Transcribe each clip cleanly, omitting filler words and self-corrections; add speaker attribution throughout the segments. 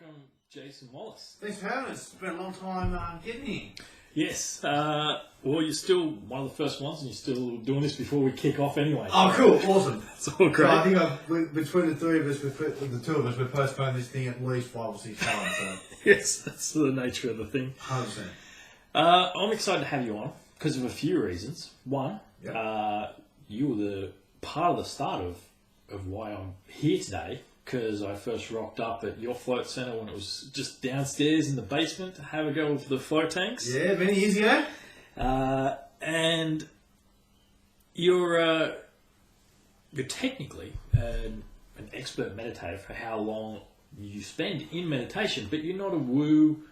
Speaker 1: welcome Jason Wallace.
Speaker 2: Thanks for having us. It's been a long time getting here.
Speaker 1: Yes, well, you're still one of the first ones, and you're still doing this before we kick off anyway.
Speaker 2: Oh, cool. Awesome.
Speaker 1: It's all great.
Speaker 2: So I think between the three of us, the two of us, we've postponed this thing at least 5 or 6 times. So.
Speaker 1: Yes, that's the nature of the thing.
Speaker 2: 100%.
Speaker 1: I'm excited to have you on because of a few reasons. One,
Speaker 2: Yep.
Speaker 1: you were the part of the start of why I'm here today, because I first rocked up at your float centre when it was just downstairs in the basement to have a go with the float tanks.
Speaker 2: Yeah, many years ago.
Speaker 1: And you're technically an expert meditator for how long you spend in meditation, but you're not a woo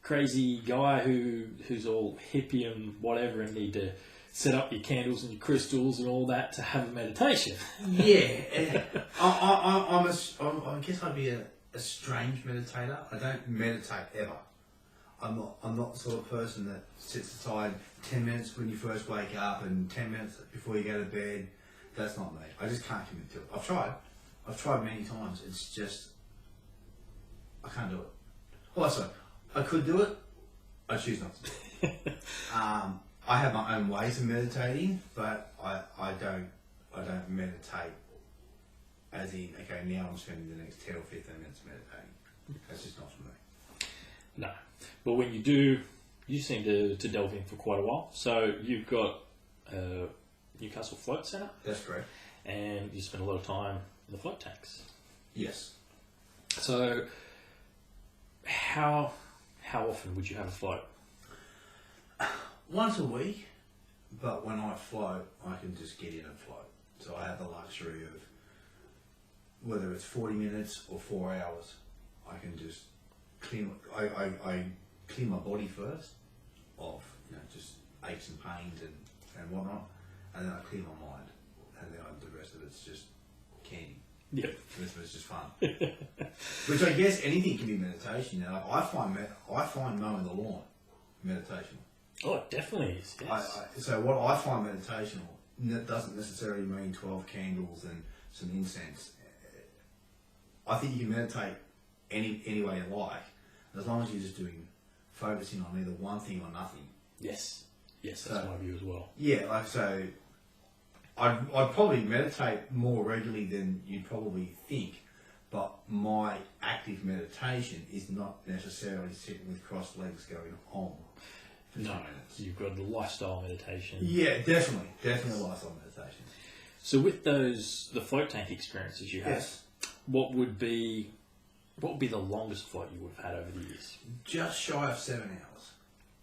Speaker 1: crazy guy who's all hippie and whatever and need to set up your candles and your crystals and all that to have a meditation.
Speaker 2: Yeah. I guess I'd be a strange meditator. I don't meditate ever. I'm not the sort of person that sits aside 10 minutes when you first wake up and 10 minutes before you go to bed. That's not me. I just can't commit to it. I've tried many times. It's just, I can't do it. Well, sorry, I could do it. I choose not to do it. I have my own ways of meditating, but I don't meditate as in, okay, now I'm spending the next 10 or 15 minutes meditating. That's just not for me.
Speaker 1: No. But when you do, you seem to delve in for quite a while. So you've got Newcastle Float Centre.
Speaker 2: That's correct.
Speaker 1: And you spend a lot of time in the float tanks.
Speaker 2: Yes.
Speaker 1: So how often would you have a float?
Speaker 2: Once a week, but when I float, I can just get in and float. So I have the luxury of, whether it's 40 minutes or 4 hours, I can just clear. I clear my body first of just aches and pains and whatnot, and then I clear my mind, and then the rest of it's just candy.
Speaker 1: Yep.
Speaker 2: The rest of it's just fun. Which I guess anything can be meditation. I find mowing the lawn meditational.
Speaker 1: Oh, it definitely is. Yes.
Speaker 2: So what I find meditational doesn't necessarily mean 12 candles and some incense. I think you can meditate any way you like, as long as you're just focusing on either one thing or nothing.
Speaker 1: Yes, that's my view as well.
Speaker 2: Yeah, I'd probably meditate more regularly than you'd probably think, but my active meditation is not necessarily sitting with crossed legs going home.
Speaker 1: No, you've got the lifestyle meditation.
Speaker 2: Yeah, definitely lifestyle meditation.
Speaker 1: So with the float tank experiences you have,
Speaker 2: yes.
Speaker 1: what would be the longest float you would have had over the years?
Speaker 2: Just shy of 7 hours.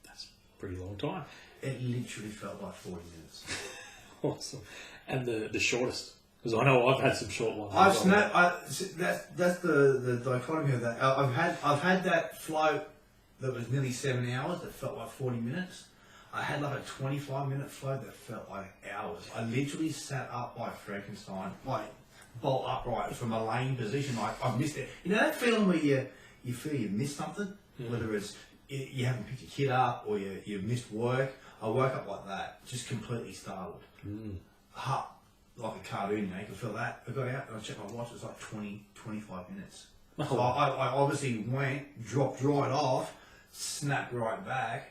Speaker 1: That's a pretty long time.
Speaker 2: It literally felt like 40 minutes.
Speaker 1: Awesome. And the shortest? Because I know I've had some short ones.
Speaker 2: That's the dichotomy of that. I've had that float that was nearly 7 hours that felt like 40 minutes. I had like a 25-minute float that felt like hours. I literally sat up like Frankenstein, like bolt upright from a laying position. Like I missed it. You know that feeling where you feel you missed something, whether it's you haven't picked your kid up or you missed work. I woke up like that, just completely startled. Like a cartoon, you can feel that. I got out and I checked my watch. It was like 20-25 minutes.
Speaker 1: Oh.
Speaker 2: So I obviously dropped right off, snapped right back,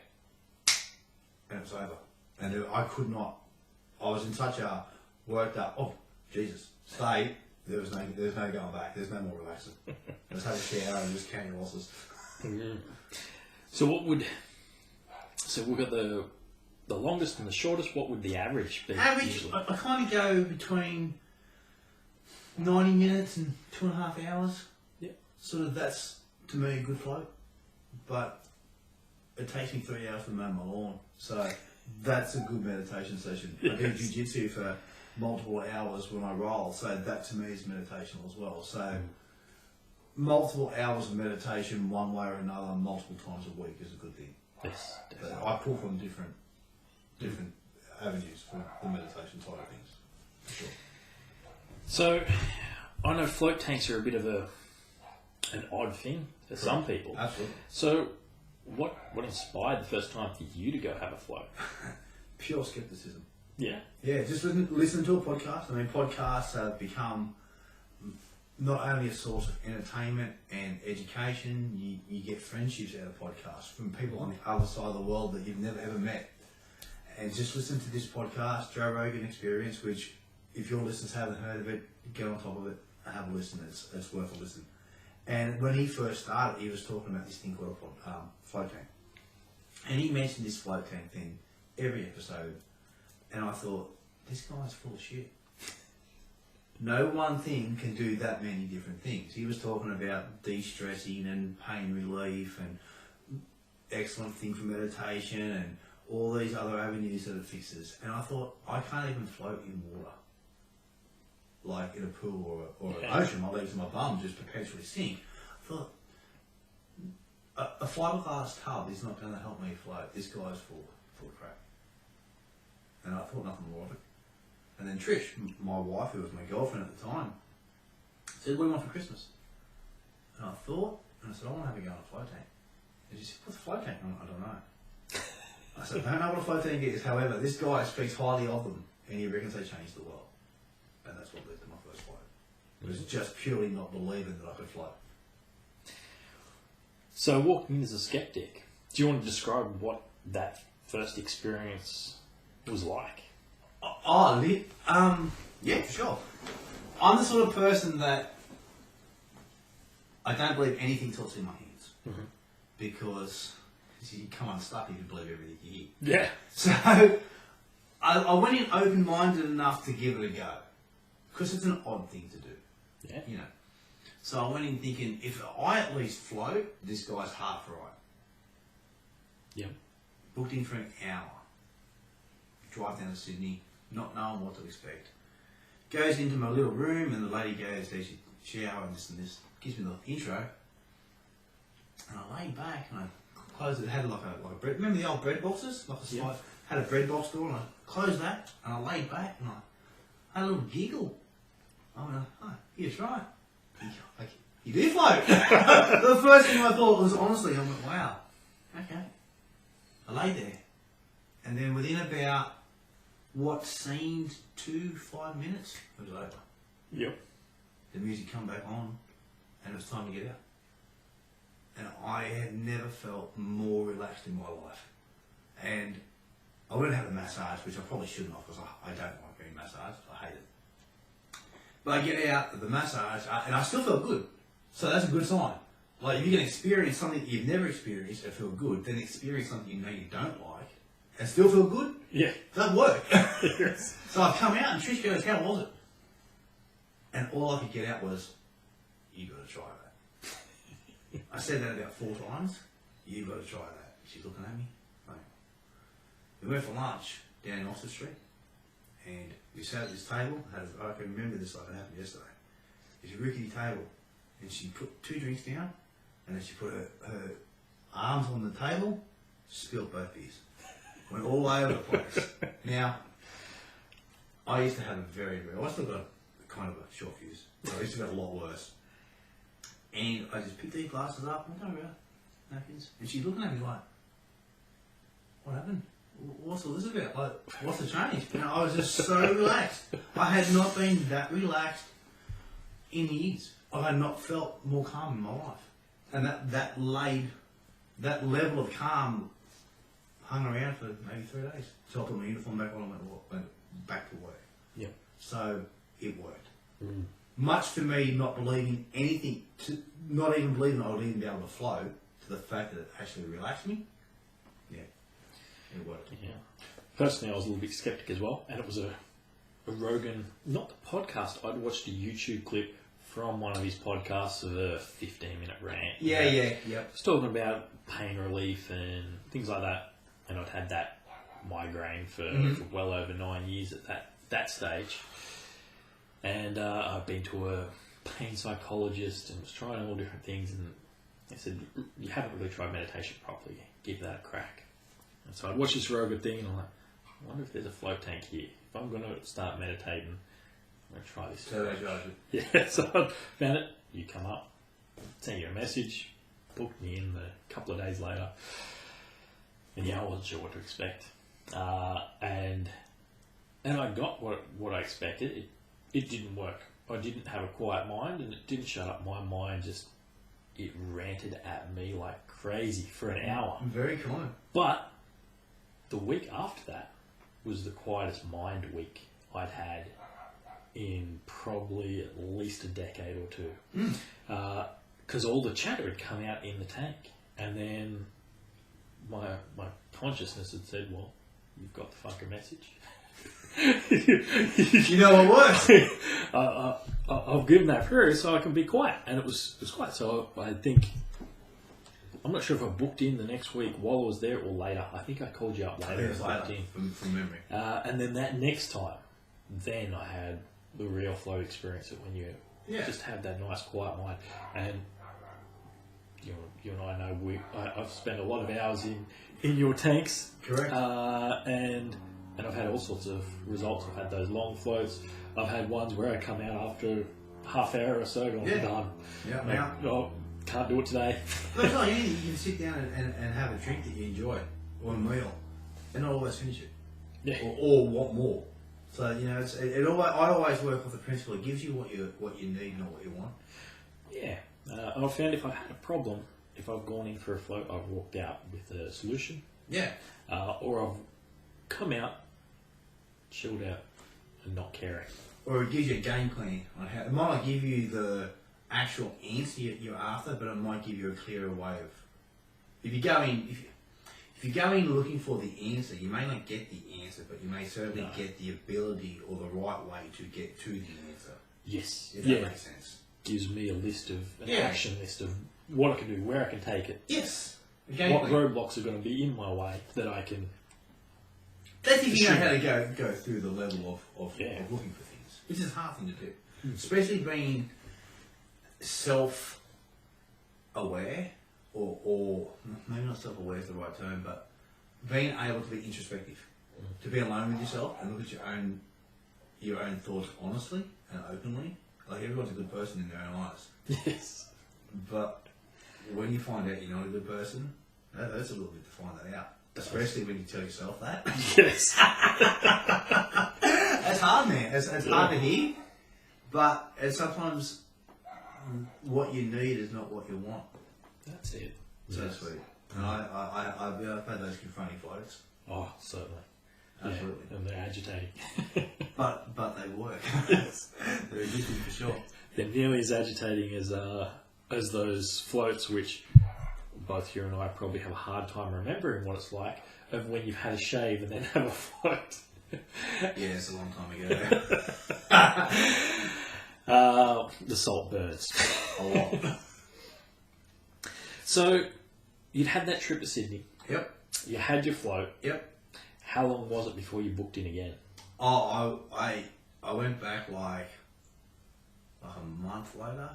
Speaker 2: and it was over. And I could not. I was in such a worked up. Oh Jesus! Stay. There's no going back. There's no more relaxing. Just have a shower and just count your losses.
Speaker 1: So we've got the longest and the shortest. What would the average be?
Speaker 2: I kind of go between 90 minutes and 2.5 hours.
Speaker 1: Yeah. Sort
Speaker 2: of that's to me a good float, but it takes me 3 hours to mow my lawn, so that's a good meditation session. Yes. I do jiu-jitsu for multiple hours when I roll, so that to me is meditational as well. So multiple hours of meditation one way or another multiple times a week is a good thing.
Speaker 1: Yes,
Speaker 2: definitely. I pull from different avenues for the meditation side of things. For sure.
Speaker 1: So I know float tanks are a bit of an odd thing for some people.
Speaker 2: Absolutely.
Speaker 1: So what inspired the first time for you to go have a float?
Speaker 2: Pure skepticism.
Speaker 1: Yeah.
Speaker 2: Yeah, just listen to a podcast. I mean, podcasts have become not only a source of entertainment and education, you get friendships out of podcasts from people on the other side of the world that you've never ever met. And just listen to this podcast, Joe Rogan Experience, which if your listeners haven't heard of it, get on top of it and have a listen. It's worth a listen. And when he first started, he was talking about this thing called a float tank. And he mentioned this float tank thing every episode. And I thought, this guy's full of shit. No one thing can do that many different things. He was talking about de-stressing and pain relief and excellent thing for meditation and all these other avenues that it fixes. And I thought, I can't even float in water. Like in a pool or an ocean, my legs and my bum just perpetually sink. I thought, a fiberglass tub is not going to help me float. This guy's full of crap. And I thought nothing more of it. And then Trish, my wife, who was my girlfriend at the time, said, what do you want for Christmas? And I thought, and I said, I want to have a go on a float tank. And she said, what's a float tank? I don't know. I said, I don't know what a float tank is. However, this guy speaks highly of them, and he reckons they changed the world. And that's what led to my first float. It was just purely not believing that I could float.
Speaker 1: So walking in as a skeptic, do you want to describe what that first experience was like?
Speaker 2: Yeah, sure. I'm the sort of person that I don't believe anything till it's in my hands. Mm-hmm. Because you come unstuck if you believe everything you hear.
Speaker 1: Yeah.
Speaker 2: So I went in open-minded enough to give it a go. Because it's an odd thing to do.
Speaker 1: Yeah.
Speaker 2: You know. So I went in thinking, if I at least float, this guy's half right.
Speaker 1: Yeah.
Speaker 2: Booked in for an hour. Drive down to Sydney, not knowing what to expect. Goes into my little room and the lady goes, there's your shower and this. Gives me the intro. And I lay back and I closed it. It had like a bread. Remember the old bread boxes? Like a slide. Yeah. Had a bread box door and I closed that and I laid back and I had a little giggle. I went, oh, yes, right. You do float. The first thing I thought was, honestly, I went, wow, okay. I lay there. And then within about what seemed 5 minutes, it was over.
Speaker 1: Yep.
Speaker 2: The music come back on and it was time to get out. And I had never felt more relaxed in my life. And I went and had a massage, which I probably shouldn't have because I don't like being massaged. I hate it. But I get out of the massage and I still felt good. So that's a good sign. Like if you can experience something that you've never experienced and feel good, then experience something you know you don't like and still feel good.
Speaker 1: Yeah.
Speaker 2: That work. Yes. So I come out and Trish goes, how was it? And all I could get out was, you got to try that. I said that about 4 times. You got to try that. She's looking at me. Right. We went for lunch down in Oxford Street. And we sat at this table. I can remember this like it happened yesterday. It's a rickety table. And she put 2 drinks down. And then she put her arms on the table. Spilled both beers. Went all over the place. Now, I used to have I still got kind of a short fuse. I used to have a lot worse. And I just picked these glasses up and don't worry about napkins. And she's looking at me like, what happened? What's all this about? Like, what's the change? You know, I was just so relaxed. I had not been that relaxed in years. I had not felt more calm in my life. And that level of calm hung around for maybe 3 days. So I put my uniform back on and went back to work.
Speaker 1: Yeah.
Speaker 2: So it worked.
Speaker 1: Mm.
Speaker 2: Much to me not believing anything, not even believing I would even be able to float, to the fact that it actually relaxed me. Yeah. It worked.
Speaker 1: Yeah. Personally, I was a little bit skeptic as well, and it was a Rogan, not the podcast. I'd watched a YouTube clip from one of his podcasts of a 15-minute rant.
Speaker 2: Yeah.
Speaker 1: It's talking about pain relief and things like that, and I'd had that migraine for well over 9 years at that stage, and I've been to a pain psychologist and was trying all different things, and they said, you haven't really tried meditation properly, give that a crack. And so I'd watch this Rogan thing and I'm like, I wonder if there's a float tank here. If I'm going to start meditating, I'm going to try this.
Speaker 2: So
Speaker 1: yeah, so I found it. You come up, send you a message, booked me in a couple of days later. And yeah, I wasn't sure what to expect. And I got what I expected. It didn't work I didn't have a quiet mind, and it didn't shut up. My mind it ranted at me like crazy for an hour.
Speaker 2: Very common.
Speaker 1: But the week after that was the quietest mind week I'd had in probably at least a decade or two. Because all the chatter had come out in the tank, and then my consciousness had said, well, you've got the fucking message.
Speaker 2: You know what works.
Speaker 1: I've given that through so I can be quiet, and it was quiet. So I think, I'm not sure if I booked in the next week while I was there or later. I think I called you up later.
Speaker 2: It was later, from memory.
Speaker 1: And then that next time, then I had the real flow experience of when you just have that nice quiet mind. And you and I know I've spent a lot of hours in your tanks.
Speaker 2: Correct.
Speaker 1: And I've had all sorts of results. I've had those long floats. I've had ones where I come out after half hour or so going, done.
Speaker 2: Yeah,
Speaker 1: now. Can't do it today.
Speaker 2: But it's not easy. You can sit down and have a drink that you enjoy, or a meal, and not always finish it.
Speaker 1: Yeah.
Speaker 2: Or want more. So, I always work off the principle it gives you what you need, not what you want.
Speaker 1: Yeah. I've found if I had a problem, if I've gone in for a float, I've walked out with a solution.
Speaker 2: Yeah.
Speaker 1: Or I've come out, chilled out, and not caring.
Speaker 2: Or it gives you a game plan on how. It might not give you the actual answer you're after, but it might give you a clearer way of. If you go in looking for the answer, you may not get the answer, but you may certainly get the ability or the right way to get to the answer.
Speaker 1: Yes.
Speaker 2: If that makes sense.
Speaker 1: Gives me a list of action list of what I can do, where I can take it.
Speaker 2: Yes.
Speaker 1: What roadblocks are going to be in my way that I can.
Speaker 2: That's if you know how to go through the level of looking for things, which is a hard thing to do, especially being self-aware, or maybe not self-aware is the right term, but being able to be introspective, to be alone with yourself and look at your own thoughts honestly and openly. Like, everyone's a good person in their own eyes.
Speaker 1: Yes.
Speaker 2: But when you find out you're not a good person, that's a little bit to find that out. Especially when you tell yourself that.
Speaker 1: Yes.
Speaker 2: That's hard, man. It's hard to hear. But sometimes what you need is not what you want.
Speaker 1: That's it.
Speaker 2: So sweet. And I've had those confronting floats.
Speaker 1: Oh, certainly.
Speaker 2: Absolutely.
Speaker 1: Yeah, and they're agitating.
Speaker 2: but they work. They're addictive for sure.
Speaker 1: They're nearly as agitating as those floats, which both you and I probably have a hard time remembering what it's like, of when you've had a shave and then have a float.
Speaker 2: Yeah, it's a long time ago.
Speaker 1: The salt burns.
Speaker 2: A lot.
Speaker 1: So, you'd had that trip to Sydney.
Speaker 2: Yep.
Speaker 1: You had your float.
Speaker 2: Yep.
Speaker 1: How long was it before you booked in again?
Speaker 2: Oh, I went back like a month later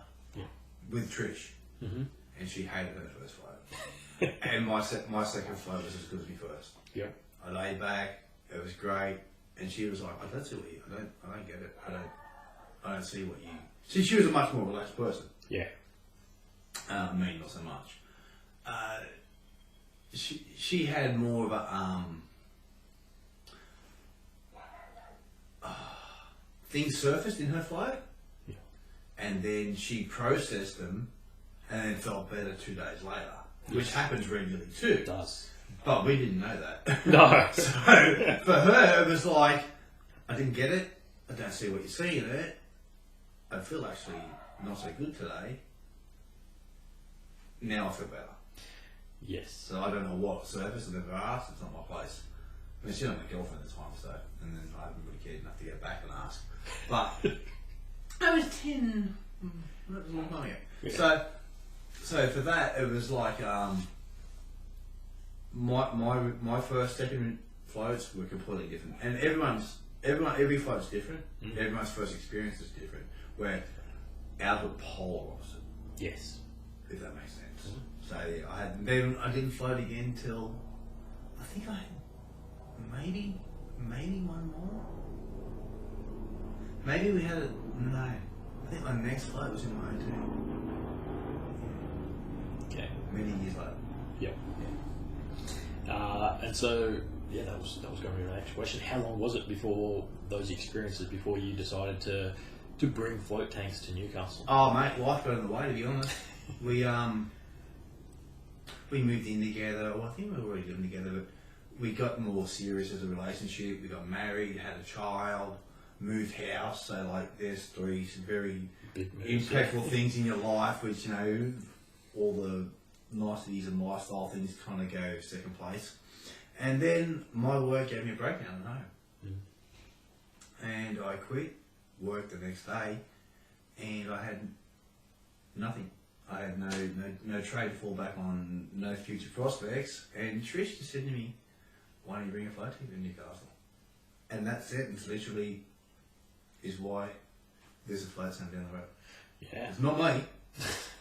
Speaker 2: with Trish, and she hated her first float, and my second float was as good as my first.
Speaker 1: Yeah.
Speaker 2: I laid back. It was great, and she was like, "I don't see what you. I don't get it. I don't see what you." See, she was a much more relaxed person.
Speaker 1: Yeah.
Speaker 2: Me, not so much. She had more of a things surfaced in her flow, and then she processed them, and then felt better 2 days later, which happens regularly too.
Speaker 1: It does.
Speaker 2: But we didn't know that.
Speaker 1: No.
Speaker 2: So for her, it was like, I didn't get it. I don't see what you see in it. I feel actually not so good today. Now I feel better.
Speaker 1: Yes.
Speaker 2: So I don't know what surface. I've never asked. It's not my place. I mean, she had my girlfriend at the time, so, and then I haven't really cared enough to get back and ask. But I was 10. That was a long time ago. Yeah. So for that, it was like my first, second floats were completely different, and every float's different. Everyone's first experience is different. Where ours were polar opposite.
Speaker 1: Yes.
Speaker 2: If that makes sense. So yeah, I didn't float again till I think I had maybe one more. Maybe we had no. I think my next float was in my own team.
Speaker 1: Okay.
Speaker 2: Many years later.
Speaker 1: Yep. And so that was going to be my next question. How long was it before those experiences, before you decided to to bring float tanks to Newcastle?
Speaker 2: Oh, mate, life got in the way, to be honest. We moved in together. Well, I think we were already living together, but we got more serious as a relationship. We got married, had a child, moved house. So, like, there's three very impactful things in your life, which, you know, all the niceties and lifestyle things kind of go second place. And then my work gave me a breakdown at home. And I quit, worked the next day, and I had nothing. I had no trade to fall back on, no future prospects. And Trish just said to me, "Why don't you bring a float tank to Newcastle?" And that sentence literally is why there's a float tank down the road.
Speaker 1: Yeah.
Speaker 2: It's not me.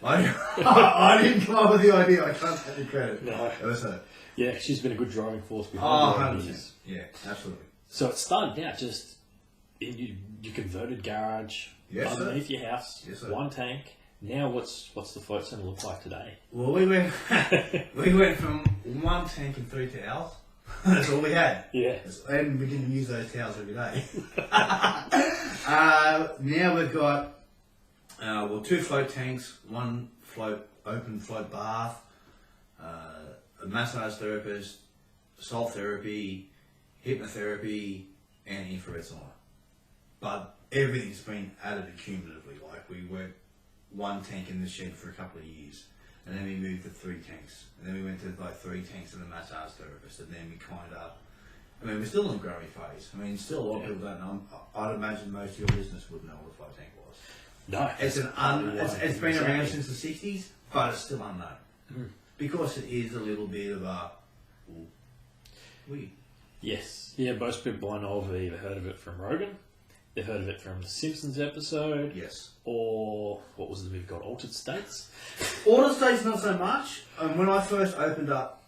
Speaker 2: I didn't come up with the idea. I can't take the credit.
Speaker 1: No.
Speaker 2: It was her.
Speaker 1: Yeah, she's been a good driving force behind it.
Speaker 2: 100%. Yeah, absolutely.
Speaker 1: So it started out just in your converted garage underneath your house, one tank. Now what's the float centre look like today?
Speaker 2: Well, we went from one tank and 3 towels. That's all we had.
Speaker 1: Yeah.
Speaker 2: And we didn't use those towels every day. Now we've got 2 float tanks, 1 open float bath, a massage therapist, salt therapy, hypnotherapy, and infrared sauna. But everything's been added cumulatively. Like, we went 1 tank in the shed for a couple of years, and then we moved to 3 tanks, and then we went to like 3 tanks and a massage therapist, and then we kind of, I mean, we're still in the growing phase. I mean, still a lot of people don't know. I'd imagine most of your listeners would know what a float tank was.
Speaker 1: No.
Speaker 2: It's been around since the 60s, but it's still unknown. Because it is a little bit of a weird.
Speaker 1: Yes. Yeah, most people I know have either heard of it from Rogan, they've heard of it from the Simpsons episode.
Speaker 2: Yes.
Speaker 1: Or, what was the movie called? Altered States?
Speaker 2: Altered States, not so much. When I first opened up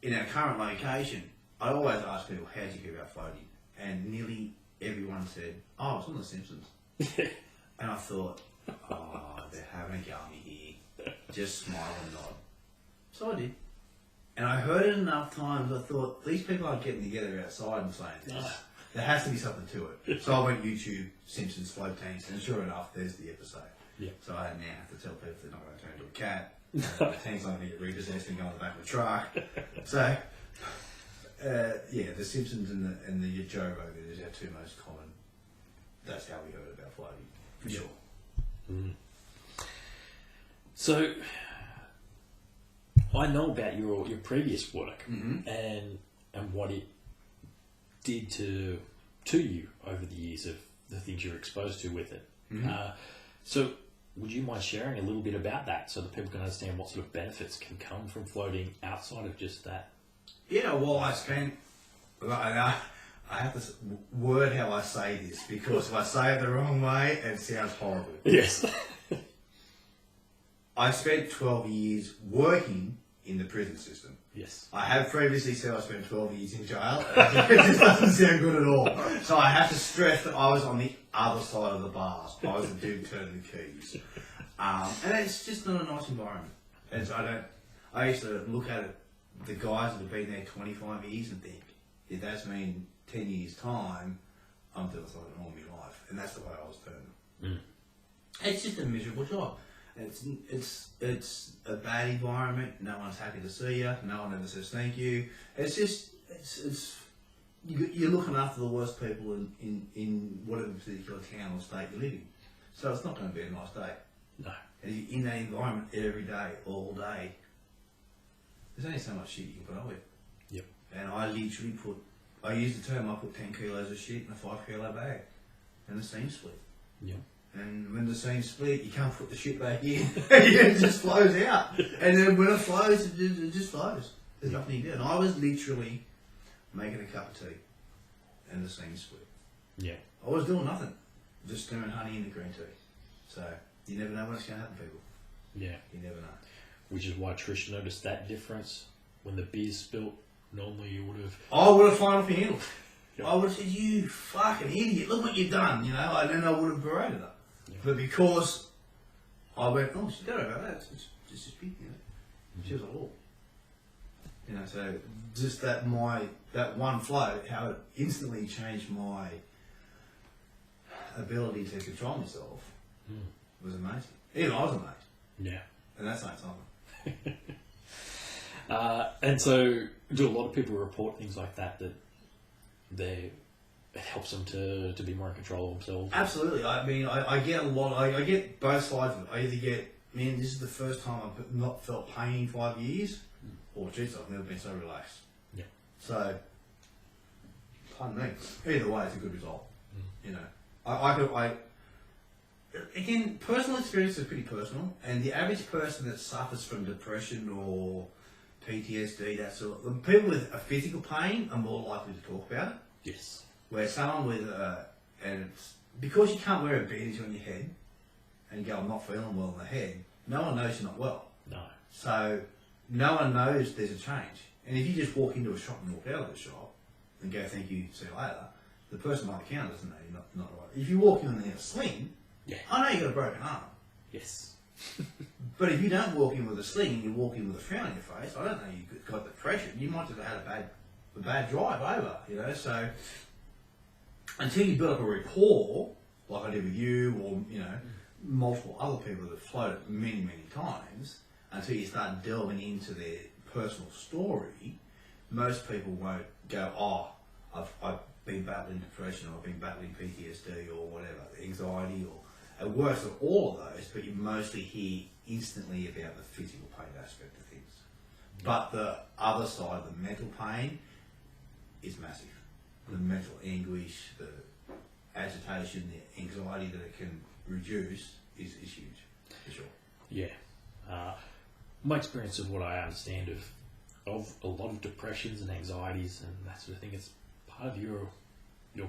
Speaker 2: in our current location, I always ask people, how did you hear about floating? And nearly everyone said, oh, it's on The Simpsons. And I thought, oh, they're having a go at me here. Just smile and nod. So I did. And I heard it enough times, I thought, these people aren't getting together outside and saying this. There has to be something to it. So I went YouTube, Simpsons float tanks, and sure enough, there's the episode.
Speaker 1: Yeah.
Speaker 2: So I now have to tell people they're not going to turn into a cat. The tank's not going to get repossessed and go on the back of the truck. So, the Simpsons and the Joe Rogan is our 2 most common. That's how we heard about floating, for sure.
Speaker 1: Mm. So, I know about your previous work and what it did to you over the years of the things you're exposed to with it. So would you mind sharing a little bit about that so that people can understand what sort of benefits can come from floating outside of just that?
Speaker 2: Yeah, well, I have to word how I say this, because if I say it the wrong way, it sounds horrible.
Speaker 1: Yes.
Speaker 2: I spent 12 years working in the prison system.
Speaker 1: Yes.
Speaker 2: I have previously said I spent 12 years in jail. It just doesn't sound good at all. So I have to stress that I was on the other side of the bars. I was the dude turning the keys. And it's just not a nice environment. I used to look at it, the guys that have been there 25 years and think, if that's mean 10 years time, I'm doing something all my life. And that's the way I was turning. It's just a miserable job. It's a bad environment. No one's happy to see you. No one ever says thank you. You're looking after the worst people in whatever particular town or state you live in. So it's not going to be a nice day.
Speaker 1: No.
Speaker 2: And you're in that environment every day, all day. There's only so much shit you can put up with.
Speaker 1: Yep.
Speaker 2: And I literally I use the term, I put 10 kilos of shit in a 5 kilo bag. And the seam split.
Speaker 1: Yep.
Speaker 2: And when the seams split, you can't put the shit back in. It just flows out. And then when it flows, it just flows. There's nothing you do. And I was literally making a cup of tea, and the seams split.
Speaker 1: Yeah.
Speaker 2: I was doing nothing, just stirring honey in the green tea. So you never know what's going to happen, people.
Speaker 1: Yeah.
Speaker 2: You never know.
Speaker 1: Which is why Trish noticed that difference when the beer's spilt. Normally you would have...
Speaker 2: I would have flown off your handle.
Speaker 1: Yep.
Speaker 2: I would have said, you fucking idiot, look what you've done, you know, and then I would have berated her. Yep. But because I went, oh, she don't know about that, it's just a big, you know. She was like, oh. You know, so just that one flow, how it instantly changed my ability to control myself was amazing. Even I was amazed.
Speaker 1: Yeah.
Speaker 2: And that's not something.
Speaker 1: And so, do a lot of people report things like that it helps them to be more in control of themselves?
Speaker 2: Absolutely. I mean, I get a lot. I get both sides of it. I either get, man, this is the first time I've not felt pain in 5 years, or geez, I've never been so relaxed.
Speaker 1: Yeah.
Speaker 2: So, pardon me. Either way, it's a good result. You know, again, personal experience is pretty personal, and the average person that suffers from depression or PTSD, that sort of, people with a physical pain are more likely to talk about it.
Speaker 1: Yes.
Speaker 2: Where someone with and it's because you can't wear a bandage on your head, and you go, I'm not feeling well in the head, no one knows you're not well.
Speaker 1: No.
Speaker 2: So no one knows there's a change. And if you just walk into a shop and walk out of the shop and go, thank you, see you later, the person behind the counter doesn't know you're not right. If you walk in and have a sling,
Speaker 1: Yeah.
Speaker 2: I know you've got a broken arm.
Speaker 1: Yes.
Speaker 2: But if you don't walk in with a sling and you walk in with a frown on your face, I don't know you've got depression. You might just have had a bad drive over, you know. So until you build up a rapport, like I did with you, or you know, multiple other people that have floated many times, until you start delving into their personal story, most people won't go, oh, I've been battling depression, or I've been battling PTSD, or whatever, anxiety, or it works with all of those, but you mostly hear instantly about the physical pain aspect of things. But the other side, the mental pain, is massive. The mental anguish, the agitation, the anxiety that it can reduce is huge, for sure.
Speaker 1: Yeah. My experience of what I understand of a lot of depressions and anxieties and that sort of thing, it's part of your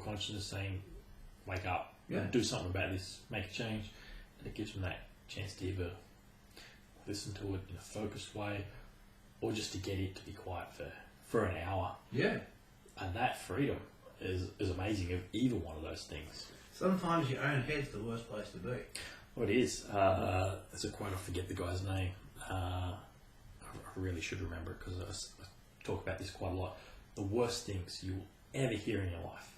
Speaker 1: consciousness saying, wake up, do something about this, make a change, and it gives them that chance to either listen to it in a focused way or just to get it to be quiet for an hour. Yeah. And that freedom is amazing of either one of those things.
Speaker 2: Sometimes your own head's the worst place to be.
Speaker 1: Well, it is. There's a quote, I forget the guy's name. I really should remember it because I talk about this quite a lot. The worst things you will ever hear in your life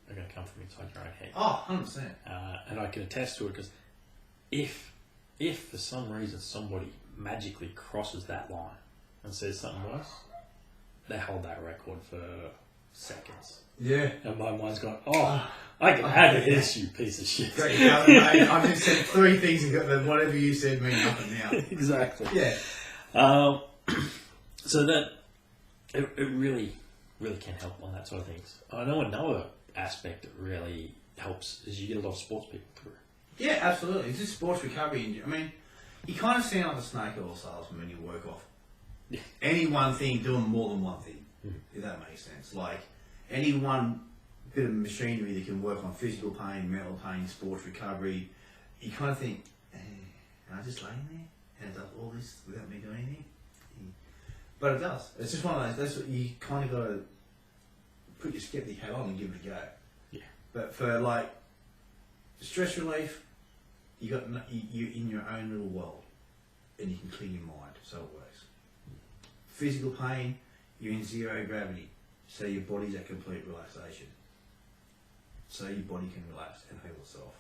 Speaker 1: are going to come from inside your own head.
Speaker 2: Oh, 100%.
Speaker 1: And I can attest to it because if for some reason somebody magically crosses that line and says something worse, they hold that record for seconds.
Speaker 2: Yeah.
Speaker 1: And my mind's gone, oh, I can have this, you piece of shit.
Speaker 2: Great, mate. I've just said 3 things and got whatever you said means nothing now.
Speaker 1: Exactly.
Speaker 2: Yeah.
Speaker 1: So that it really can help on that sort of things. I know another aspect that really helps is you get a lot of sports people through.
Speaker 2: Yeah, absolutely. It's just sports recovery. I mean, you kind of sound like a snake oil salesman when you work off any one thing doing more than one thing, if that makes sense. Like any one bit of machinery that can work on physical pain, mental pain, sports recovery, you kind of think, can I just lay in there and it does all this without me doing anything? But it does. It's just one of those. That's what you kind of got to put your skeptic hat on and give it a go.
Speaker 1: Yeah.
Speaker 2: But for like stress relief, you're in your own little world, and you can clear your mind. So it works. Physical pain, you're in zero gravity, so your body's at complete relaxation. So your body can relax and heal itself.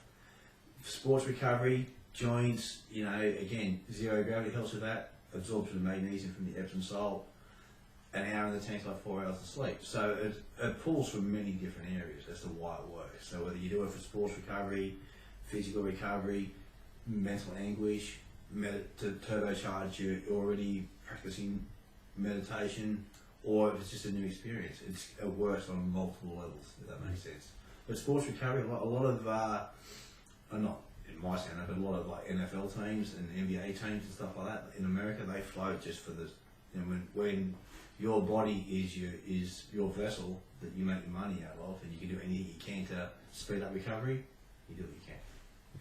Speaker 2: Sports recovery, joints, you know, again, zero gravity helps with that. Absorbs the magnesium from the Epsom salt. An hour in the tank's like 4 hours of sleep. So it pulls from many different areas as to why it works. So whether you do it for sports recovery, physical recovery, mental anguish, to turbocharge your already practicing meditation, or if it's just a new experience, it works on multiple levels, if that makes sense. But sports recovery, a lot of, not in my center, but a lot of like NFL teams and NBA teams and stuff like that in America, they float just for the, you know, when your body is your vessel that you make your money out of, and you can do anything you can to speed up recovery, you do what you can.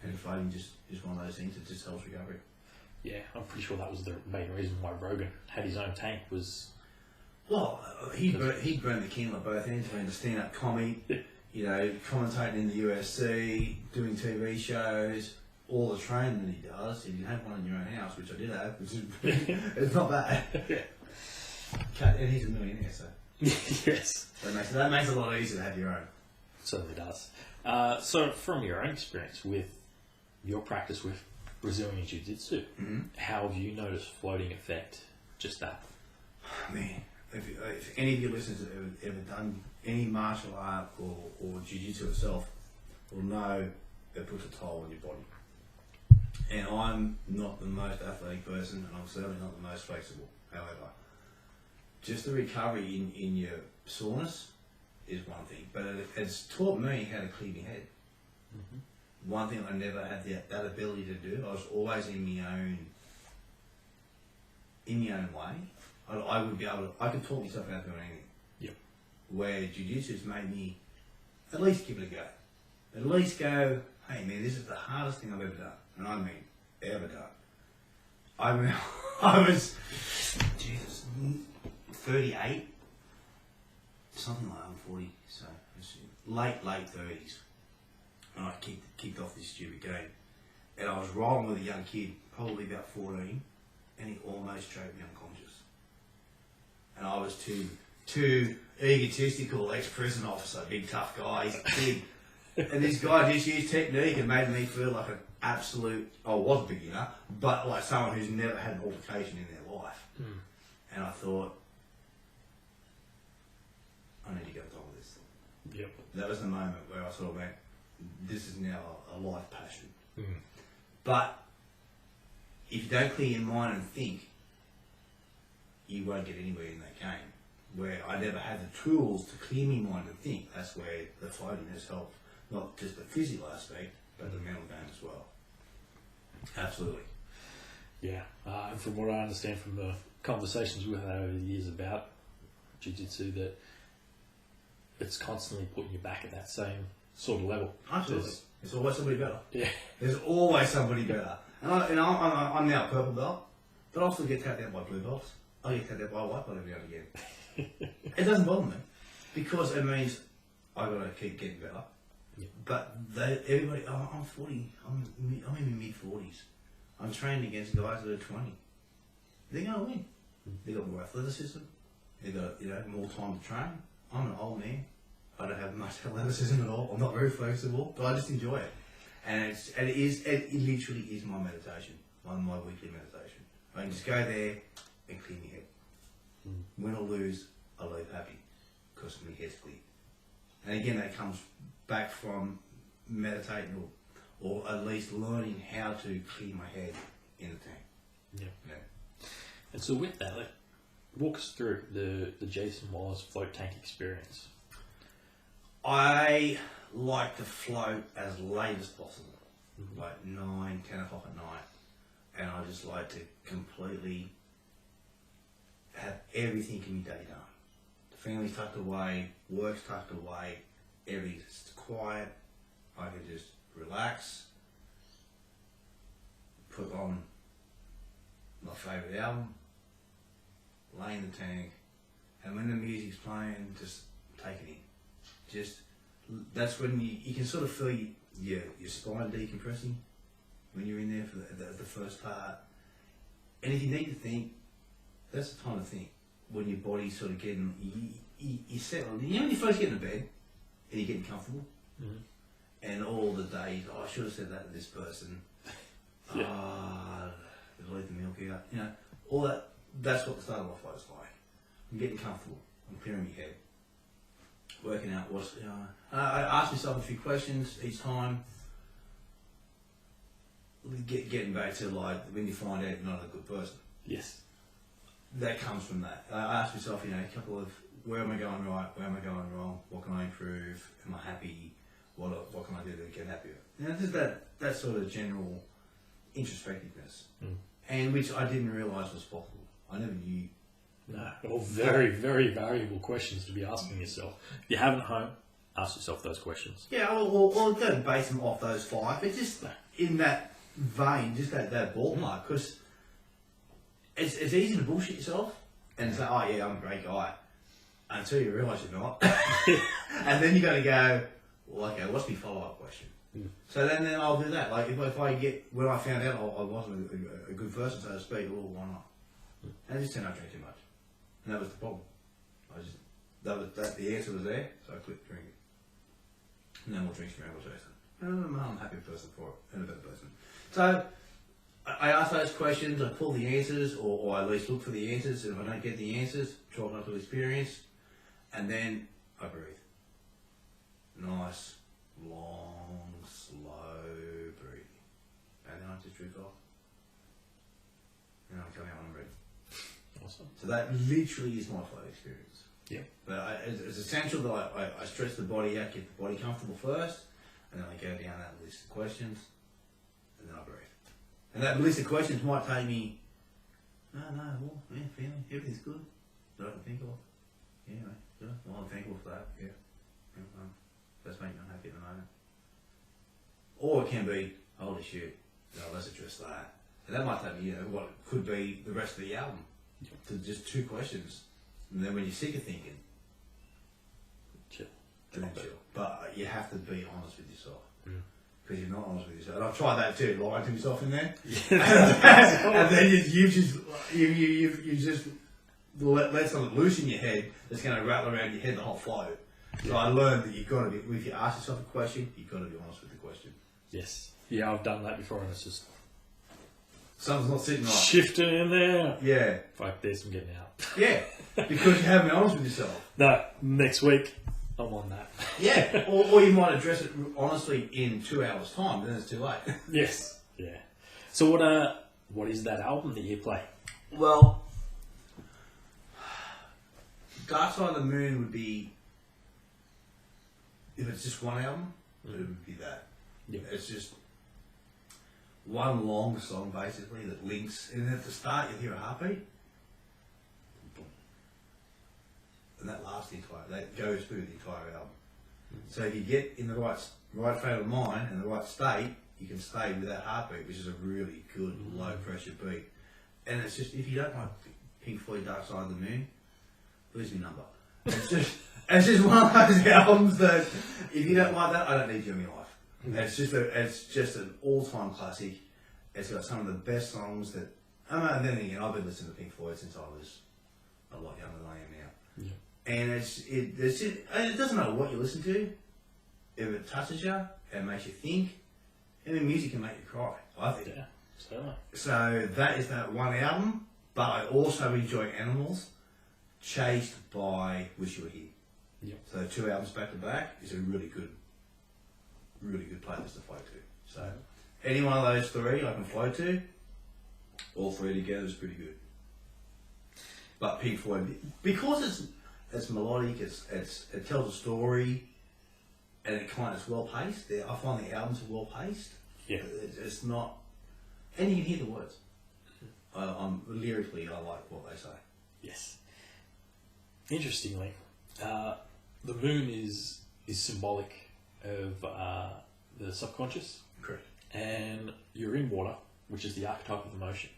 Speaker 2: And floating just is one of those things that just helps recovery.
Speaker 1: Yeah, I'm pretty sure that was the main reason why Rogan had his own tank was...
Speaker 2: Well, he burned the candle at both ends, being a stand-up comic, you know, commentating in the UFC, doing TV shows, all the training that he does. If you have one in your own house, which I did have, which is it's not bad. And he's a millionaire, so
Speaker 1: yes,
Speaker 2: that makes it a lot easier to have your own.
Speaker 1: certainly does. So, from your own experience with your practice with Brazilian Jiu-Jitsu, how have you noticed floating affect just that?
Speaker 2: Man, if any of your listeners have ever done any martial art or Jiu-Jitsu itself, will know it puts a toll on your body. And I'm not the most athletic person, and I'm certainly not the most flexible. However, just the recovery in your soreness is one thing, but it's taught me how to clear my head. One thing I never had that ability to do. I was always in my own way. I would be able to. I could talk myself out of doing anything.
Speaker 1: Yep.
Speaker 2: Where Jiu-Jitsu's made me at least give it a go. At least go, hey man, this is the hardest thing I've ever done, and I mean ever done. I was, Jesus, 38, something like that. I'm 40, so it's late 30s. And I kicked off this stupid game. And I was rolling with a young kid, probably about 14, and he almost choked me unconscious. And I was too egotistical, ex-prison officer, big tough guy, he's big. And this guy just used technique and made me feel like an absolute, I was a beginner, but like someone who's never had an altercation in their life. And I thought, I need to get on with this.
Speaker 1: Yep.
Speaker 2: That was the moment where I sort of went, this is now a life passion. But if you don't clear your mind and think, you won't get anywhere in that game. Where I never had the tools to clear my mind and think, that's where the floating has helped. Not just the physical aspect, but the mental game as well. Absolutely.
Speaker 1: Yeah, and from what I understand from the conversations we've had over the years about Jiu-Jitsu, that it's constantly putting you back at that same sort of level.
Speaker 2: Absolutely. There's always somebody better.
Speaker 1: Yeah.
Speaker 2: There's always somebody better. And I'm now a purple belt, but I still get tapped out by blue belts. I get tapped out by a white belt every now and again. It doesn't bother me, because it means I've got to keep getting better.
Speaker 1: Yep.
Speaker 2: But everybody, I'm 40, I'm in my mid-40s. I'm trained against guys that are 20. They're going to win. They've got more athleticism. They've got more time to train. I'm an old man. I don't have much athleticism at all. I'm not very flexible, but I just enjoy it. And it literally is my meditation, my weekly meditation. I can just go there and clear my head. Win or lose, I leave happy because my head's clear. And again, that comes back from meditating or at least learning how to clear my head in the tank. Yeah.
Speaker 1: And so with that, walk us through the Jason Wallace float tank experience.
Speaker 2: I like to float as late as possible, like 9, 10 o'clock at night. And I just like to completely have everything in my day done. The family's tucked away, work's tucked away, everything's quiet. I can just relax, put on my favourite album, lay in the tank, and when the music's playing, just take it in. Just, that's when you can sort of feel your spine decompressing when you're in there for the first part. And if you need to think, that's the time to think. When your body's sort of getting, you settle. You know when you first get in bed and you're getting comfortable? And all the days, I should have said that to this person. Leave the milk out. All that, that's what the start of my flight's like. I'm getting comfortable. I'm clearing my head. Working out what's, I ask myself a few questions each time. Getting back to like when you find out you're not a good person.
Speaker 1: Yes.
Speaker 2: That comes from that. I ask myself, a couple of where am I going right, where am I going wrong, what can I improve, am I happy, what can I do to get happier? Just that sort of general introspectiveness, and which I didn't realise was possible. I never knew.
Speaker 1: No, all very, very valuable questions to be asking yourself. If you haven't at home, ask yourself those questions.
Speaker 2: Yeah, or don't base them off those 5. It's just in that vein, just that ballpark, because it's easy to bullshit yourself and say, oh yeah, I'm a great guy, until you realise you're not. And then you got to go, well, okay, what's my follow-up question? So then I'll do that. Like if I get, when I found out I wasn't a good person, so to speak, well, why not? And I just turned out to drink too much. And that was the problem. The answer was there, so I quit drinking. No more drinks from Miracle Jason. I'm a happy person for it, and a better person. So, I ask those questions, I pull the answers, or I at least look for the answers, and if I don't get the answers, chalk it up to experience, and then I breathe. Nice, long, slow breathing. And then I just drift off. And I come out and breathe.
Speaker 1: Awesome.
Speaker 2: So that literally is my flow experience.
Speaker 1: Yeah.
Speaker 2: But it's essential that I stretch the body out, get the body comfortable first, and then I go down that list of questions, and then I breathe. And that list of questions might take me, well, yeah, feeling, everything's good. That I can think of. Yeah, good. Well, I'm thankful for that. Yeah. That's making me unhappy at the moment. Or it can be, holy shit, let's address that. And that might take me, what could be the rest of the album. To just 2 questions. And then when you're sick of thinking,
Speaker 1: chill.
Speaker 2: Then chill. But you have to be honest with yourself. Because you're not honest with yourself. And I've tried that too, lying to myself in there. And then you just let something loose in your head that's going to rattle around your head the whole flow. So I learned that you've got to be, if you ask yourself a question, you've got to be honest with the question.
Speaker 1: Yes. Yeah, I've done that before, and it's just
Speaker 2: something's not sitting right.
Speaker 1: Shifting in there.
Speaker 2: Yeah.
Speaker 1: Fuck this, I'm getting out.
Speaker 2: Yeah. Because you haven't been honest with yourself.
Speaker 1: No, next week, I'm on that.
Speaker 2: Yeah. Or you might address it honestly in 2 hours' time, then it's too late.
Speaker 1: Yes. Yeah. So what is that album that you play?
Speaker 2: Well, Dark Side of the Moon would be, if it's just one album, it would be that.
Speaker 1: Yep.
Speaker 2: It's just one long song basically that links, and at the start you'll hear a heartbeat, and that lasts the entire, that goes through the entire album. So if you get in the right frame of mind and the right state, you can stay with that heartbeat, which is a really good low pressure beat. And it's just, if you don't like Pink Floyd Dark Side of the Moon, lose me number. It's just one of those albums that if you don't like that, I don't need you in my life. It's just an all-time classic. It's got some of the best songs that. And then again, I've been listening to Pink Floyd since I was a lot younger than I am now.
Speaker 1: Yeah.
Speaker 2: And it doesn't matter what you listen to. If it touches you and makes you think, and the music can make you cry, I think.
Speaker 1: Yeah.
Speaker 2: So that is that one album. But I also enjoy Animals, chased by Wish You Were Here.
Speaker 1: Yep.
Speaker 2: So 2 albums back to back is a really good playlist to flow to. So any one of those 3 I can flow to. All 3 together is pretty good. But Pink Floyd, because it's melodic, it tells a story, and it's well paced. I find the albums are well paced.
Speaker 1: Yeah.
Speaker 2: It's not, and you can hear the words. Lyrically, I like what they say.
Speaker 1: Yes. Interestingly, the moon is symbolic of the subconscious.
Speaker 2: Correct.
Speaker 1: And you're in water, which is the archetype of emotion.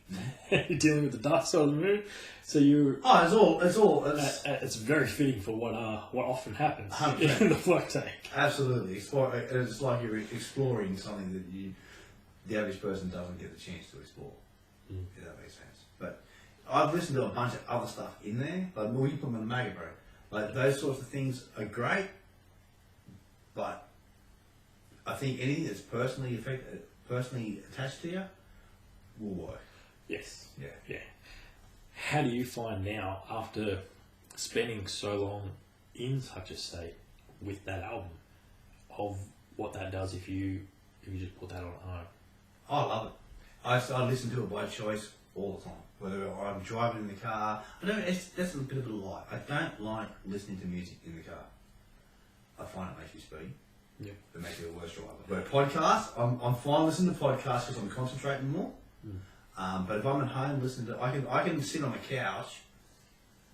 Speaker 1: You're dealing with the dark side of the moon, so you're. It's very fitting for what often happens
Speaker 2: 100%.
Speaker 1: in the flow tank.
Speaker 2: Absolutely, it's like you're exploring something that the average person doesn't get the chance to explore. If that makes sense. But I've listened to a bunch of other stuff in there, like when you put them in the Mega Bro, like those sorts of things are great, but I think anything that's personally attached to you will work.
Speaker 1: Yes.
Speaker 2: Yeah.
Speaker 1: Yeah. How do you find now, after spending so long in such a state with that album, of what that does if you just put that on at home?
Speaker 2: I love it. I listen to it by choice all the time. Whether I'm driving in the car, that's a bit of a lie. I don't like listening to music in the car. I find it makes me speed.
Speaker 1: Yeah.
Speaker 2: It makes me a worse driver. But podcasts, I'm fine listening to podcasts because I'm concentrating more. But if I'm at home listening to, I can sit on the couch,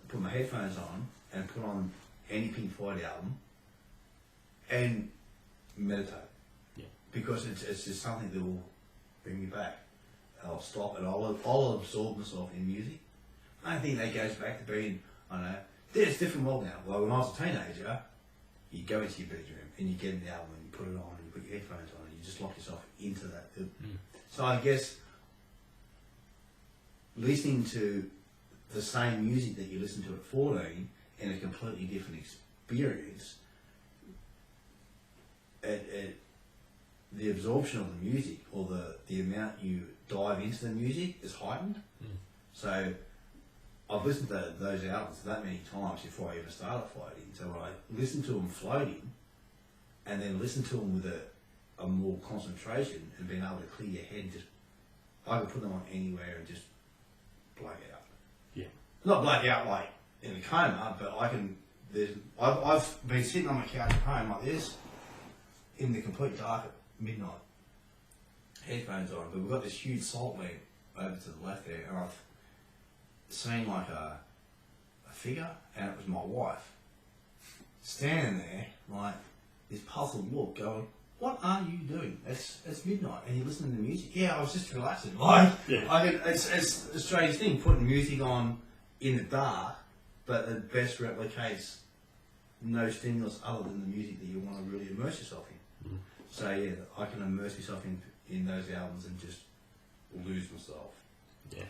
Speaker 2: put my headphones on, and put on any Pink Floyd album, and meditate.
Speaker 1: Yeah.
Speaker 2: Because it's just something that will bring me back. I'll stop and I'll absorb myself in music. I think that goes back to being, it's a different world now. Like when I was a teenager, you go into your bedroom and you get in the album and you put it on and you put your headphones on and you just lock yourself into that. So I guess listening to the same music that you listened to at 14 in a completely different experience, the absorption of the music, or the amount you dive into the music, is heightened. So I've listened to those albums that many times before I even started floating. So when I listen to them floating, and then listen to them with a more concentration and being able to clear your head, just I can put them on anywhere and just black out.
Speaker 1: Yeah.
Speaker 2: Not black out like in a coma, but I can. I've been sitting on my couch at home like this, in the complete dark at midnight, headphones on, but we've got this huge salt lamp over to the left there, and I've seen like a figure, and it was my wife standing there like this puzzled look, going, "What are you doing? It's midnight and you're listening to music." Yeah, I was just relaxing. Like, it's a strange thing putting music on in the dark, but it best replicates no stimulus other than the music that you want to really immerse yourself in. So yeah, I can immerse myself in those albums and just lose myself.
Speaker 1: Yeah.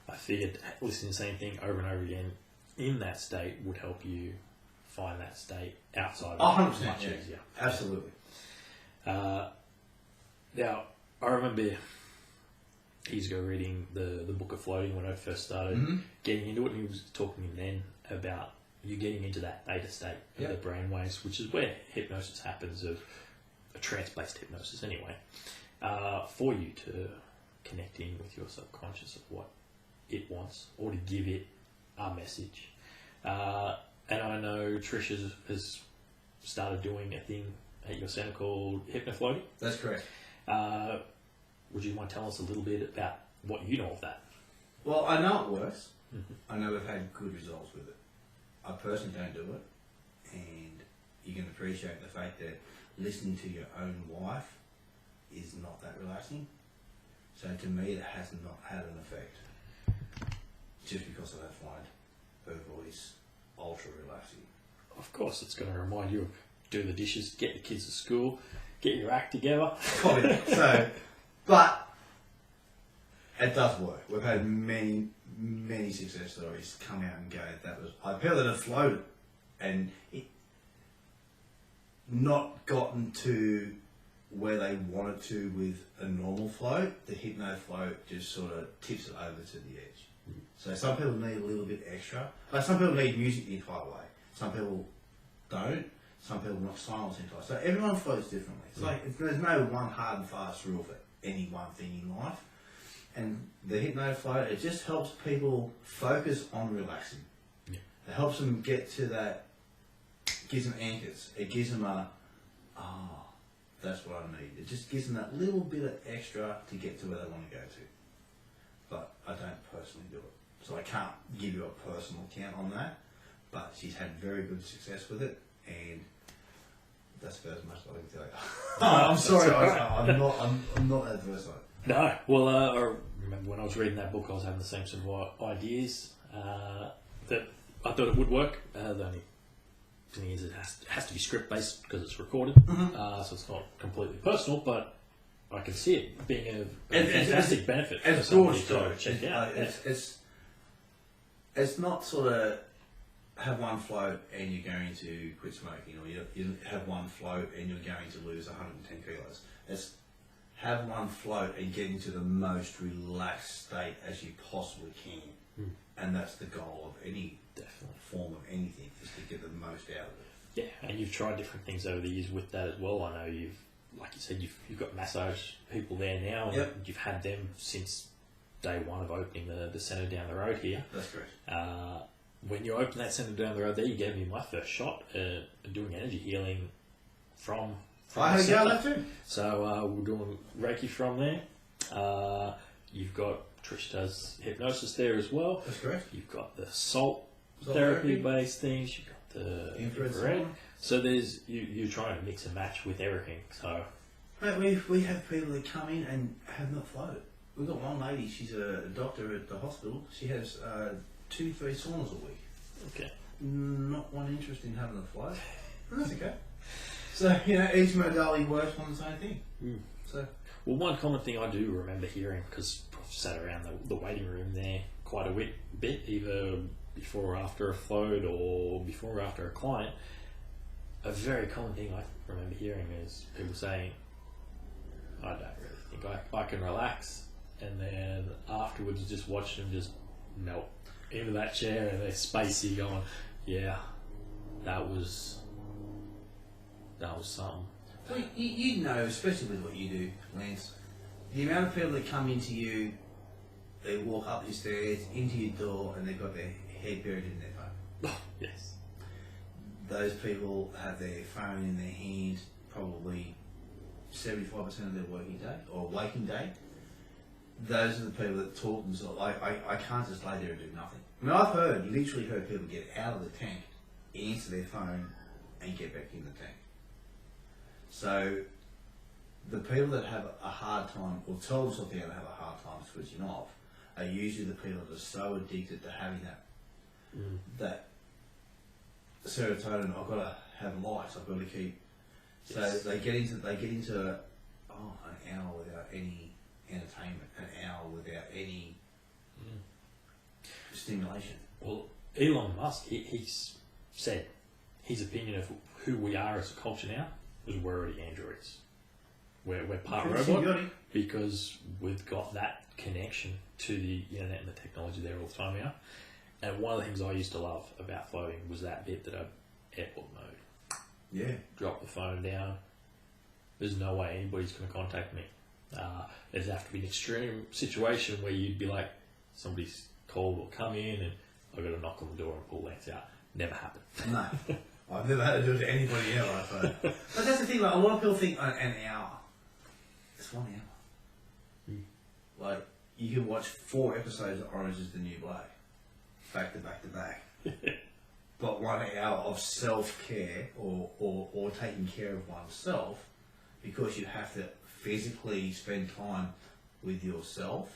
Speaker 1: I figured listening to the same thing over and over again in that state would help you find that state outside of it much easier.
Speaker 2: Absolutely.
Speaker 1: Now, I remember years ago reading the book of floating when I first started getting into it, and he was talking then about you getting into that theta state of the brainwaves, which is where hypnosis happens, of a trance-based hypnosis anyway, for you to connect in with your subconscious of what it wants, or to give it a message. And I know Trish has started doing a thing at your centre called hypnofloating.
Speaker 2: That's correct.
Speaker 1: Would you want to tell us a little bit about what you know of that?
Speaker 2: Well, I know it works. I know we've had good results with it. I personally don't do it, and you can appreciate the fact that listening to your own wife is not that relaxing. So to me, it has not had an effect, just because I don't find her voice ultra relaxing.
Speaker 1: Of course, it's going to remind you of do the dishes, get the kids to school, get your act together.
Speaker 2: But it does work. We've had many success stories come out and go. That was people that have floated and it not gotten to where they wanted to with a normal float. The hypno float just sort of tips it over to the edge. So some people need a little bit extra. Like some people need music the entire way. Some people don't. Some people want silence entire. So everyone floats differently. It's like there's no one hard and fast rule for any one thing in life. And the hypno float, it just helps people focus on relaxing. Yeah. It helps them get to that, gives them anchors. It gives them that's what I need. It just gives them that little bit of extra to get to where they want to go to. But I don't personally do it. So I can't give you a personal account on that. But she's had very good success with it, and that's about as much as I can tell you. I'm sorry, I'm not adverse on it.
Speaker 1: No, well, I remember when I was reading that book, I was having the same sort of ideas that I thought it would work. The only thing is it has to be script based because it's recorded, so it's not completely personal. But I can see it being a fantastic benefit for somebody to check out.
Speaker 2: It's not sort of have one float and you're going to quit smoking, or you have one float and you're going to lose 110 kilos. It's have one float and get into the most relaxed state as you possibly can. And that's the goal of any form of anything, is to get the most out of it.
Speaker 1: Yeah, and you've tried different things over the years with that as well. I know you've, like you said, you've got massage people there now, and you've had them since day one of opening the centre down the road here.
Speaker 2: That's correct.
Speaker 1: When you open that centre down the road there, you gave me my first shot at doing energy healing from
Speaker 2: I had a go at that too.
Speaker 1: So we're doing Reiki from there. You've got Trish does hypnosis there as well.
Speaker 2: That's correct.
Speaker 1: You've got the salt therapy based things. You've got the infrared. So there's you're trying to mix and match with everything. So
Speaker 2: mate, we have people that come in and have not floated. We've got one lady. She's a doctor at the hospital. She has 2-3 saunas a week.
Speaker 1: Okay.
Speaker 2: Not one interest in having a float. That's okay. So, each modality works on the same thing. So,
Speaker 1: well, one common thing I do remember hearing, because I've sat around the waiting room there quite a bit, either before or after a float or before or after a client, a very common thing I remember hearing is people saying, I don't really think I can relax, and then afterwards just watch them just melt into that chair and they're spacey going, yeah, that was something.
Speaker 2: Well, you know, especially with what you do, Lance, the amount of people that come into you, they walk up your stairs, into your door, and they've got their head buried in their phone.
Speaker 1: Oh, yes.
Speaker 2: Those people have their phone in their hand probably 75% of their working day or waking day. Those are the people that talk themselves. I can't just lay there and do nothing. I mean, I've literally heard people get out of the tank, answer their phone, and get back in the tank. So, the people that have a hard time, or tell themselves they're going to have a hard time switching off, are usually the people that are so addicted to having that serotonin. I've got to have lights. I've got to keep. So they get into an hour without any entertainment, an hour without any stimulation.
Speaker 1: Well, Elon Musk, he's said his opinion of who we are as a culture now was we're already androids. We're part robot because we've got that connection to the internet and the technology there all the time now. And one of the things I used to love about floating was that bit that airport mode.
Speaker 2: Yeah.
Speaker 1: Drop the phone down. There's no way anybody's going to contact me. There's have to be an extreme situation where you'd be like, somebody's called or come in and I've got to knock on the door and pull Lance out. Never happened.
Speaker 2: No. I've never had to do it to anybody else. But that's the thing, like, a lot of people think an hour. It's 1 hour. Like, you can watch 4 episodes of Orange is the New Black. Back to back to back. But 1 hour of self-care or taking care of oneself, because you have to physically spend time with yourself.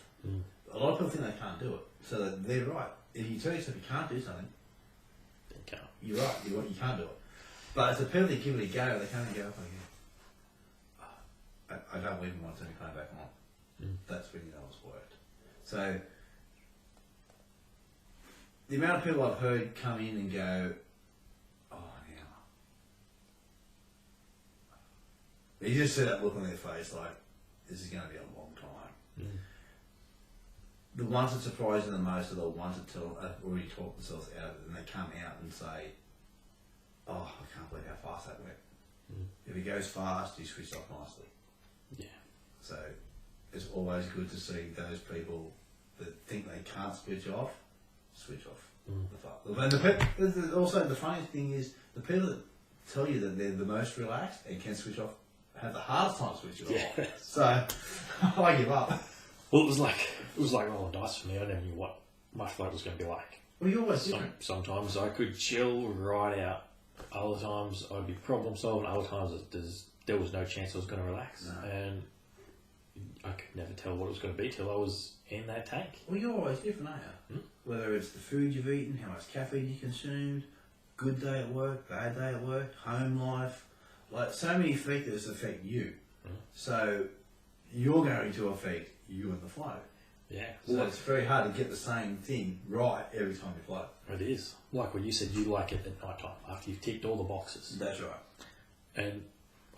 Speaker 2: A lot of people think they can't do it. So they're right. If you tell yourself you can't do something, you're right, you can't do it. But it's the people that give it a go, they can't go up and go, I don't even want to turn the phone back on. That's when you know it's worked. So, the amount of people I've heard come in and go, oh, an hour. You just see that look on their face like, this is going to be a long time. The ones that surprise them the most are the ones that already talk themselves out of it, and they come out and say, oh, I can't believe how fast that went. If it goes fast, you switch off nicely.
Speaker 1: Yeah.
Speaker 2: So it's always good to see those people that think they can't switch off. And also the funny thing is, the people that tell you that they're the most relaxed and can switch off have the hardest time switching off. So I give up.
Speaker 1: Well, it was like rolling dice for me. I never knew what my float was going to be like.
Speaker 2: Well, you're always different.
Speaker 1: Sometimes I could chill right out. Other times I'd be problem solving. Other times there was no chance I was going to relax. No. And I could never tell what it was going to be till I was in that tank.
Speaker 2: Well, you're always different, aren't you? Whether it's the food you've eaten, how much caffeine you consumed, good day at work, bad day at work, home life. Like, so many factors affect you. So you're going to affect you and the flow.
Speaker 1: Yeah.
Speaker 2: So it's very hard to get the same thing right every time you flow.
Speaker 1: It is. Like what you said, you like it at night time after you've ticked all the boxes.
Speaker 2: That's right.
Speaker 1: And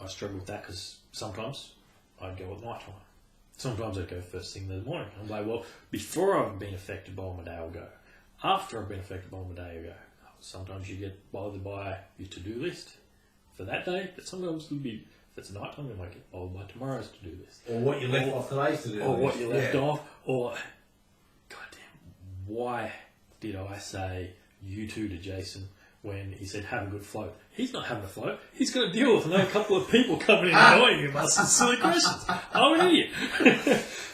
Speaker 1: I struggle with that because sometimes I'd go at night time. Sometimes I'd go first thing in the morning. I'm like, well, before I've been affected by my day, I'll go. After I've been affected by my day, I'll go. Sometimes you get bothered by your to-do list for that day, but sometimes it'll be, if it's night time, you might get bothered by tomorrow's to-do list.
Speaker 2: Or what you left off today's to-do list.
Speaker 1: Or what you left off. Or, goddamn, why did I say you two to Jason when he said have a good float? He's not having a float. He's got to deal with another couple of people coming in annoying him asking silly questions. I'm an idiot.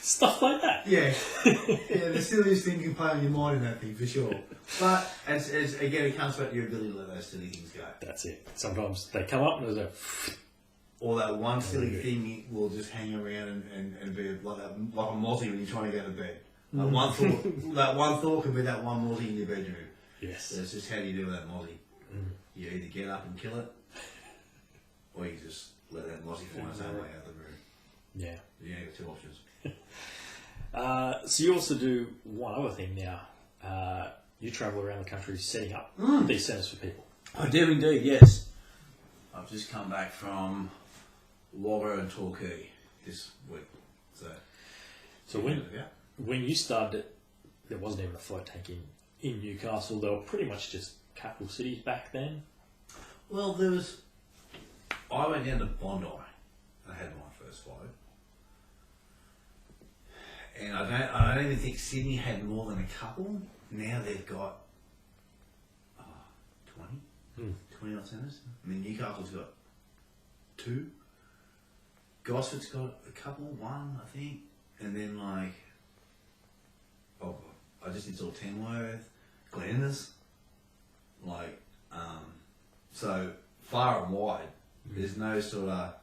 Speaker 1: Stuff like that.
Speaker 2: Yeah. Yeah, the silliest thing can play on your mind in that thing, for sure. But, again, it comes back to your ability to let those silly things go.
Speaker 1: That's it. Sometimes they come up and there's a...
Speaker 2: Or that one silly thing will just hang around and be like a mozzie when you're trying to go to bed. That one thought can be that one mozzie in your bedroom.
Speaker 1: Yes.
Speaker 2: So it's just how do you deal with that mozzie? You either get up and kill it, or you just let that mozzie find its own way out of the room. Yeah. You only got 2 options.
Speaker 1: So you also do one other thing now. You travel around the country setting up these centres for people.
Speaker 2: I do indeed, yes. I've just come back from Wagga and Torquay this week. So
Speaker 1: when you started it, there wasn't even a float tank in Newcastle. They were pretty much just capital cities back then.
Speaker 2: Well, I went down to Bondi. I had my first float. And I don't even think Sydney had more than a couple. Now they've got 20 odd centres. I mean, Newcastle's got 2. Gosford's got a couple, 1 I think. And then I just installed Tamworth, Glenda's. So far and wide, there's no sort of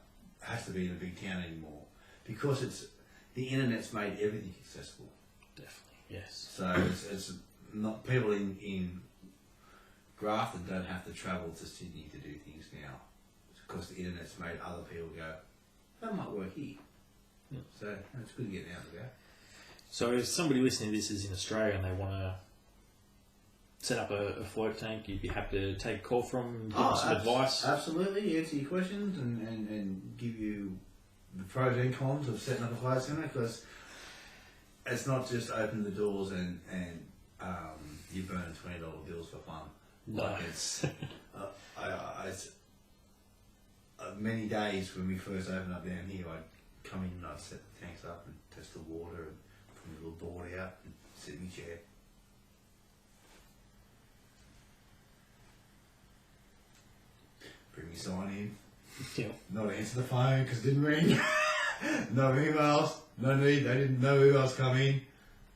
Speaker 2: has to be in a big town anymore because the internet's made everything accessible.
Speaker 1: Definitely, yes.
Speaker 2: So it's not people in Grafton don't have to travel to Sydney to do things now because the internet's made other people go, that might work here.
Speaker 1: Yeah.
Speaker 2: So it's good to get out of there.
Speaker 1: So if somebody listening to this is in Australia and they want to set up a float tank, you'd be happy to take a call from, give them some advice?
Speaker 2: Absolutely, answer your questions and give you the pros and cons of setting up a float centre because it's not just open the doors and you burn $20 bills for fun.
Speaker 1: No.
Speaker 2: It's many days when we first opened up down here, I'd come in and I'd set the tanks up and test the water and put my little board out and sit in my chair. Bring my sign in.
Speaker 1: Yeah.
Speaker 2: Not answer the phone because it didn't ring. No emails. No need. They didn't know who else come in.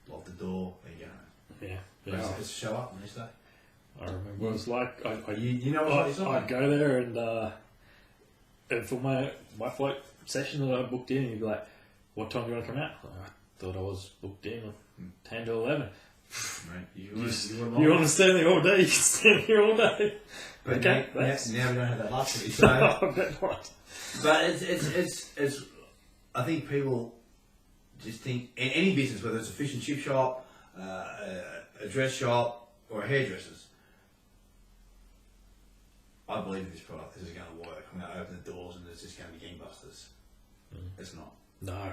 Speaker 2: Lock the door. There you go.
Speaker 1: Yeah.
Speaker 2: Just show up on this day.
Speaker 1: I remember what it was like.
Speaker 2: You know what it's like?
Speaker 1: I'd go there and for my float session that I booked in, you'd be like, what time do you want to come out? I thought I was booked in at 10 to 11.
Speaker 2: Mate,
Speaker 1: you want to stand there all day? You can stand here all day.
Speaker 2: But
Speaker 1: okay,
Speaker 2: now we don't have that luxury. So, but it's. I think people just think in any business, whether it's a fish and chip shop, a dress shop, or a hairdresser's. I believe this product is going to work. I'm going to open the doors and it's just going to be gangbusters. It's not.
Speaker 1: No,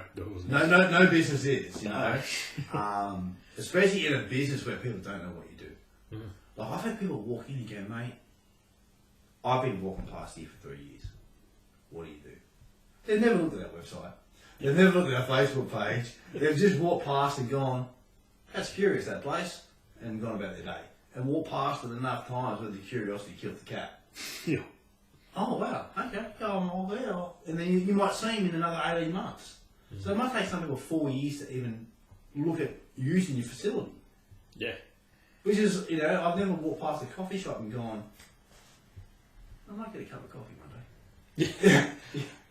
Speaker 2: no business is. You know, especially in a business where people don't know what you do. Like I've had people walk in and go, mate, I've been walking past here for 3 years. What do you do? They've never looked at our website. They've never looked at our Facebook page. They've just walked past and gone, that's curious, that place, and gone about their day. And walked past it enough times where the curiosity killed the cat.
Speaker 1: Yeah.
Speaker 2: Oh, wow, okay, I'm all there. And then you might see him in another 18 months. So it might take some people 4 years to even look at using your facility.
Speaker 1: Yeah.
Speaker 2: Which is, I've never walked past a coffee shop and gone, I might get a cup of coffee one day.
Speaker 1: Yeah.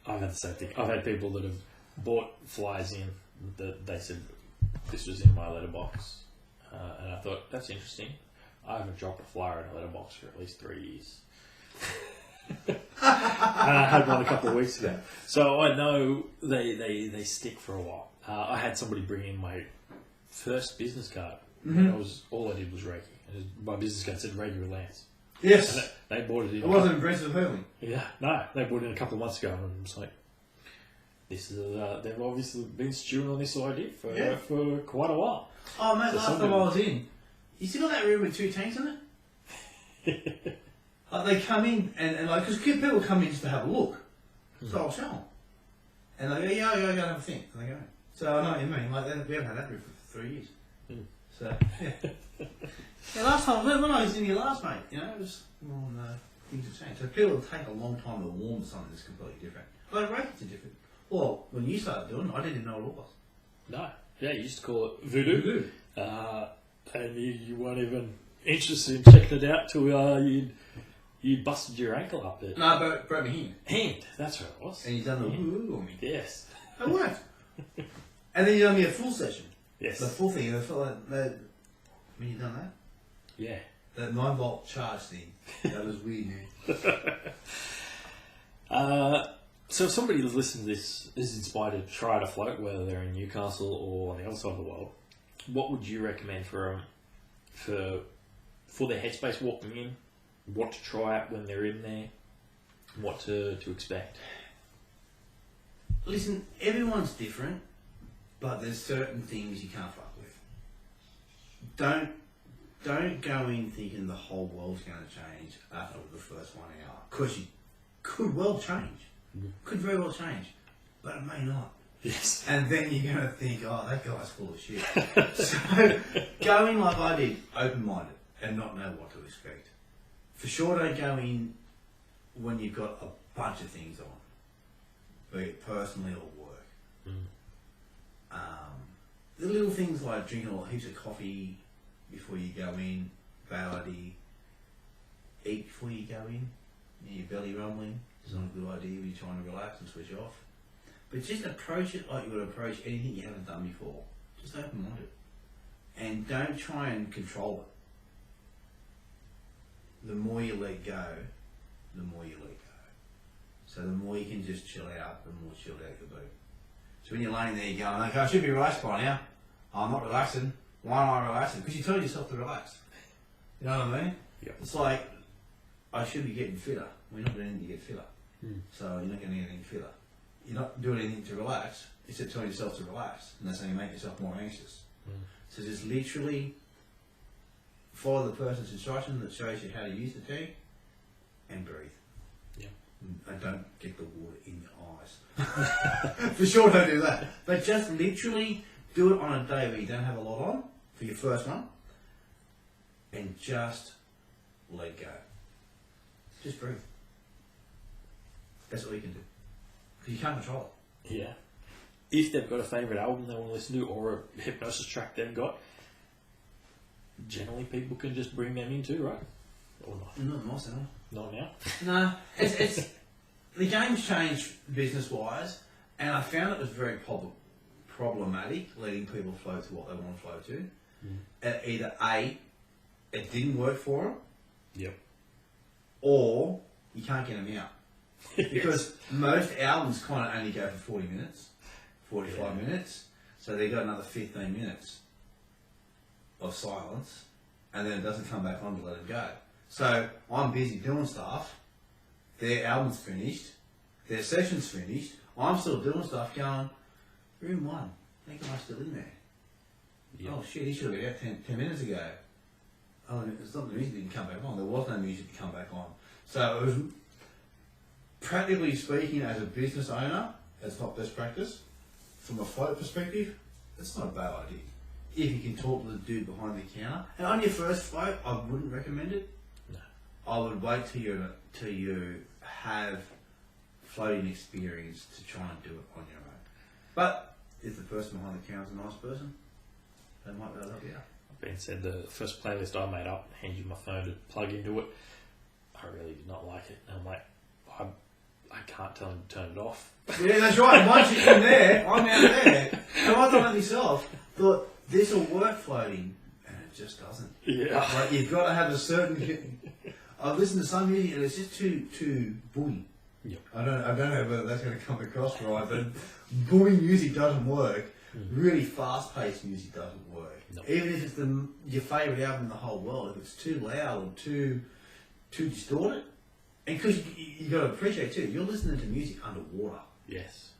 Speaker 1: I've had the same thing. I've had people that have bought flyers in that they said this was in my letterbox, and I thought that's interesting. I haven't dropped a flyer in a letterbox for at least 3 years. And I had one a couple of weeks ago, so I know they stick for a while. I had somebody bring in my first business card. And all I did was Reiki. My business card said Reiki with Lance.
Speaker 2: Yes.
Speaker 1: And they bought it in.
Speaker 2: It wasn't impressive, Hurley.
Speaker 1: Yeah, no, they bought it in a couple of months ago, and I was like, this is they've obviously been stewing on this idea for quite a while.
Speaker 2: Oh mate, last time I was in, you still got that room with 2 tanks in it? Like they come in and like, because people come in just to have a look, so I'll show them. And they go, yeah, I'll go and have a think. And they go. So I know what you mean, like we haven't had that room for 3 years. So, yeah. Last time, when I was in here last, mate, it was, things have changed. So people take a long time to warm to something that's completely different. Like Reiki's are different. Well, when you started doing it, I didn't even know what it was.
Speaker 1: No. Yeah, you used to call it voodoo. And you weren't even interested in checking it out till you busted your ankle up there.
Speaker 2: No, but broke my hand.
Speaker 1: Hand, that's what it was.
Speaker 2: And you done the woo on me.
Speaker 1: Yes.
Speaker 2: It worked. And then you done me a full session.
Speaker 1: Yes.
Speaker 2: The full thing, and I felt like that, when you done that?
Speaker 1: Yeah.
Speaker 2: That 9-volt charge thing, that was weird.
Speaker 1: So if somebody who's listening to this is inspired to try to float, whether they're in Newcastle or on the other side of the world, what would you recommend for their headspace walking in? What to try out when they're in there? what to expect.
Speaker 2: Listen, everyone's different, but there's certain things you can't fuck with. Don't go in thinking the whole world's going to change after the first 1 hour, because you could well change. Could very well change, but it may not.
Speaker 1: Yes.
Speaker 2: And then you're going to think, oh, that guy's full of shit. So go in like I did, open-minded, and not know what to expect. For sure, don't go in when you've got a bunch of things on, be it personally or work. The little things like drinking heaps of coffee before you go in, bad idea. Eat before you go in, your belly rumbling, it's not a good idea when you're trying to relax and switch off. But just approach it like you would approach anything you haven't done before. Just open-minded. And don't try and control it. The more you let go, the more you let go. So the more you can just chill out, the more chilled out you'll be. So when you're laying there, you're going, okay, I should be relaxed by now. I'm not relaxing. Why am I relaxing? Because you told yourself to relax. You know what I mean?
Speaker 1: Yep.
Speaker 2: It's like, I should be getting fitter. We're not doing anything to get fitter. So you're not getting anything fitter. You're not doing anything to relax. Except telling yourself to relax. And that's how you make yourself more anxious. So just literally follow the person's instruction that shows you how to use the tank and breathe. And don't get the water in your eyes. For sure, don't do that. But just literally do it on a day where you don't have a lot on for your first one, and just let go. Just breathe. That's all you can do. Because you can't control it.
Speaker 1: Yeah. If they've got a favourite album they want to listen to, or a hypnosis track they've got, generally people can just bring them in too, right? Or not?
Speaker 2: Not nice enough.
Speaker 1: Not now.
Speaker 2: No, it's the game's changed business-wise, and I found it was very problematic letting people flow to what they want to flow to. Either A, it didn't work for them.
Speaker 1: Yep.
Speaker 2: Or you can't get them out. Because most albums kind of only go for 40 minutes, 45 minutes, so they got another 15 minutes of silence, and then it doesn't come back on to let them go. So I'm busy doing stuff, their album's finished, their session's finished, I'm still doing stuff going, room 1, I think I'm still in there. Yep. Oh shit, he should have been out 10 minutes ago. Oh, it's not the music didn't come back on, there was no music to come back on. So it was, practically speaking, as a business owner, it's not best practice. From a float perspective, it's not a bad idea. If you can talk to the dude behind the counter. And on your first float, I wouldn't recommend it.
Speaker 1: No.
Speaker 2: I would wait till you have floating experience to try and do it on your own. But if the person behind the counter is a nice person, they might be able to help you out.
Speaker 1: Being said, the first playlist I made up, handed you my phone to plug into it, I really did not like it. And I'm like, I can't tell him to turn it off.
Speaker 2: Yeah, that's right. Once you're in there, I'm out there. So I thought of myself, thought, this will work floating, and it just doesn't.
Speaker 1: Yeah.
Speaker 2: Like, you've got to have a certain... I've listened to some music and it's just too booming.
Speaker 1: Yep.
Speaker 2: I don't know whether that's going to come across right, but booming music doesn't work. Really fast-paced music doesn't work.
Speaker 1: Nope.
Speaker 2: Even if it's your favourite album in the whole world, if it's too loud or too distorted. And because you got to appreciate too, you're listening to music underwater.
Speaker 1: Yes.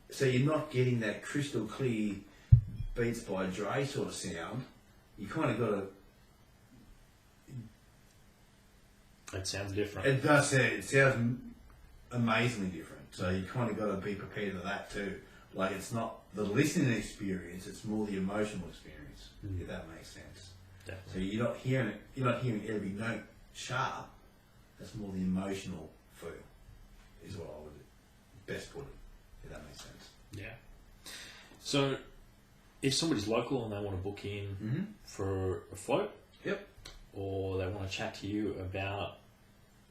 Speaker 2: So you're not getting that crystal clear Beats by Dre sort of sound. You kind of got to...
Speaker 1: It sounds different.
Speaker 2: It does sound, it sounds amazingly different. So you kind of got to be prepared for that too. Like, it's not the listening experience, it's more the emotional experience, if that makes sense.
Speaker 1: Definitely.
Speaker 2: So you're not hearing every note sharp. That's more the emotional feel, is what I would best put it, if that makes sense.
Speaker 1: Yeah. So, if somebody's local and they want to book in for a float,
Speaker 2: Yep.
Speaker 1: or they want to chat to you about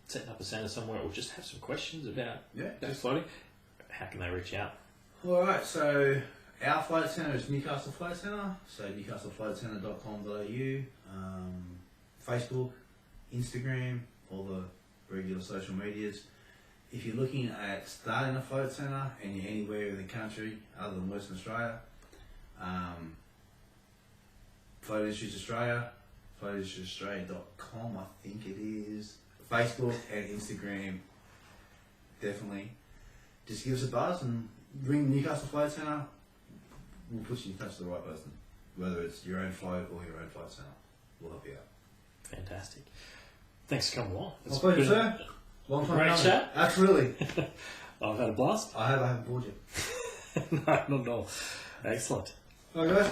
Speaker 1: setting up a centre somewhere, or just have some questions about floating, how can they reach out?
Speaker 2: Alright, so our float centre is Newcastle Float Centre, so newcastlefloatcentre.com.au, Facebook, Instagram, all the regular social medias. If you're looking at starting a float centre and you're anywhere in the country other than Western Australia, Float Industries Australia, floatindustriesaustralia.com, I think it is, Facebook and Instagram, definitely just give us a buzz and ring Newcastle Float Centre. We'll put you in touch with the right person, whether it's your own float or your own float centre. We'll help you out.
Speaker 1: Fantastic. Thanks for coming along.
Speaker 2: My pleasure, sir. Long time
Speaker 1: great
Speaker 2: coming.
Speaker 1: chat.
Speaker 2: Absolutely.
Speaker 1: I've had a blast.
Speaker 2: I haven't bored you.
Speaker 1: No, not at all. Excellent.
Speaker 2: Okay.